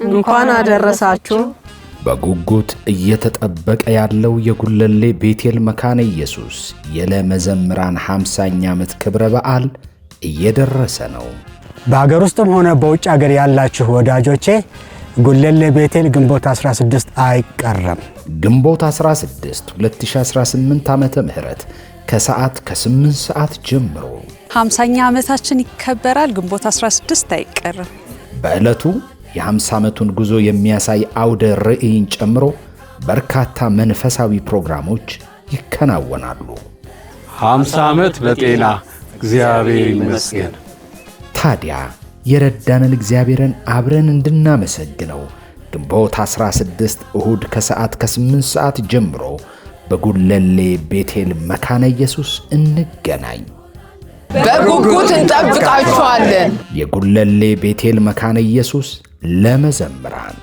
እንኳን አደረሳችሁ። በጉጉት እየተጠበቀ ያለው የጉለሌ ቤቴል መካነ ኢየሱስ የለመዘምራን 50ኛ ዓመት ክብረ በዓል እየደረሰ ነው። በአገር ውስጥም ሆነ በውጭ ሀገር ያላችሁ ወዳጆቼ ጉለሌ ቤቴል ግንቦት 16 አይቀርም። ግንቦት 16 2018 ዓመተ ምህረት ከሰዓት ከ8 ሰዓት ጀምሮ 50ኛ ዓመታችን ይከበራል። ግንቦት 16 አይቀርም። በዕለቱ የ50 ዓመቱን ጉዞ የሚያሳይ አውደ ርዕይን ጨምሮ በርካታ መንፈሳዊ ፕሮግራሞች ይከናወናሉ። 50 ዓመት በጤና እግዚአብሔር ይመስገን። ታዲያ የረዳንን እግዚአብሔርን አብረን እንድናመሰግነው ግንቦት 16 እሁድ ከሰዓት ከ8 ሰዓት ጀምሮ በጉለሌ ቤቴል መካነ ኢየሱስ እንገናኝ። በጉጉት እንጠብቃችኋለን። የጉለሌ ቤቴል መካነ ኢየሱስ ለመዘምራን